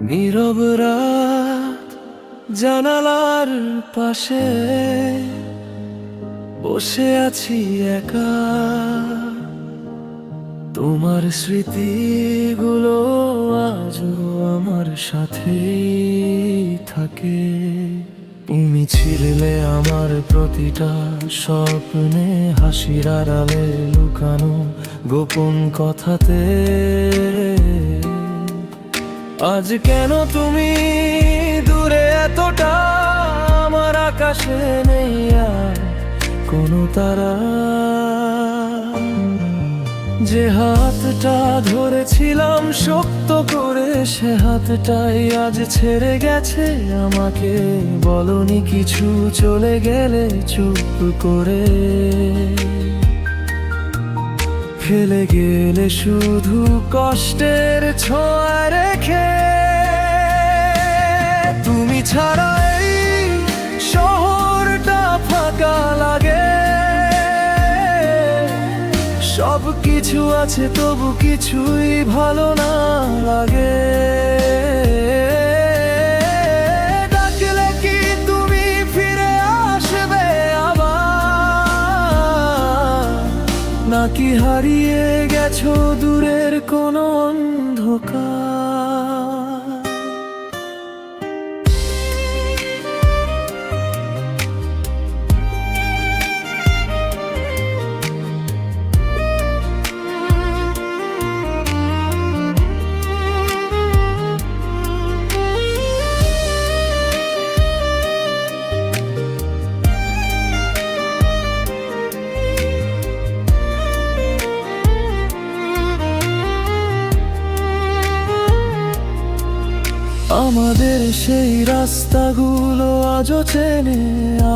নীরব রাত জানালার পাশে বসে আছি একা। তোমার স্মৃতিগুলো আজও আমার সাথেই থাকে। তুমি ছিলে আমার প্রতিটা স্বপ্নে, হাসির আড়ালে লুকানো গোপন কথাতে। আজ কেন তুমি দূরে এতটা, আমার আকাশে নেই আর কোনো তারা। যে হাতটা ধরেছিলাম শক্ত করে, সে হাতটাই আজ ছেড়ে গেছে আমাকে। বলনি কিছু, চলে গেলে চুপ করে, ফেলে গেলে শুধু কষ্টের ছোঁয়া রেখে। তুমি ছাড়া এই শহরটা ফাঁকা লাগে। সব কিছু আছে তবু কিছুই ভালো না লাগে। ডাকলে কি তুমি ফিরে আসবে আবার, নাকি হারিয়ে গেছো দূরের কোনো অন্ধকার? আমাদের সেই রাস্তাগুলো আজও চেনে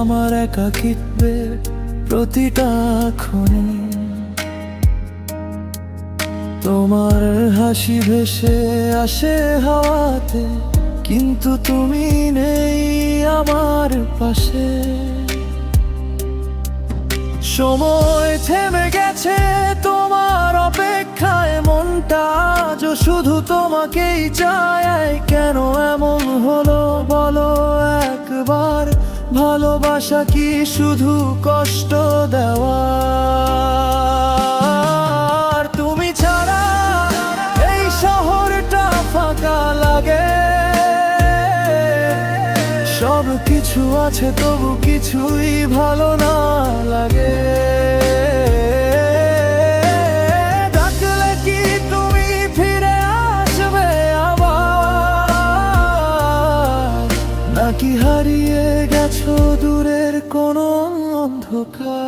আমার একাকিত্বের প্রতিটা ক্ষণে। তোমার হাসি ভেসে আসে হাওয়াতে, কিন্তু তুমি নেই আমার পাশে। সময় থেমে গেছে তোমার অপেক্ষায়, মনটা আজও শুধু তোমাকেই চায়। কেন এমন হলো বলো একবার, ভালোবাসা কি শুধু কষ্ট দেওয়া? তুমি ছাড়া এই শহরটা ফাঁকা লাগে। সব কিছু আছে তবু কিছুই ভালো না লাগে। ডাকলে কি তুমি ফিরে আসবে আবার, নাকি হারিয়ে গেছো দূরের কোনো অন্ধকার?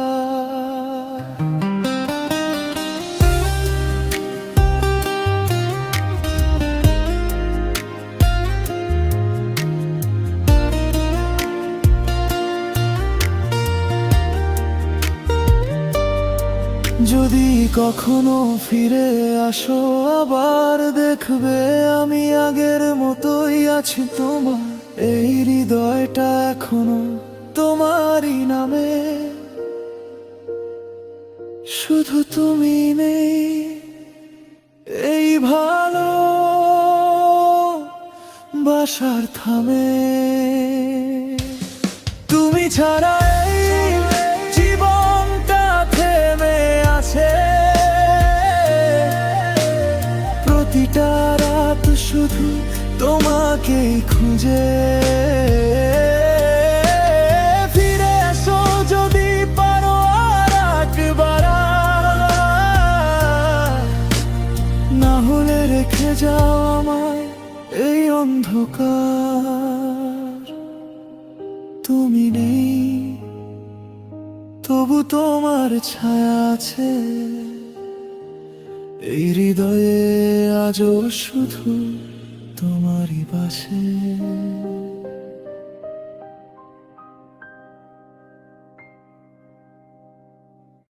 যদি কখনো ফিরে আসো আবার, দেখবে আমি আগের মতোই আছি তোমার। এই হৃদয়টা এখনো তোমারই নামে, শুধু তুমি নেই এই ভালো বাসার থামে। তুমি ছাড়া এই জীবনটা থেমে আছে। প্রতিটা রাত শুধু তোমাকেই খুঁজে। ফিরে এসো যদি পারো আর একবার, না হলে রেখে যাও আমায় এই অন্ধকার। তুমি নেই তবু তোমার ছায়া আছে এই হৃদয়ে, আজও শুধু তোমারই পাশে।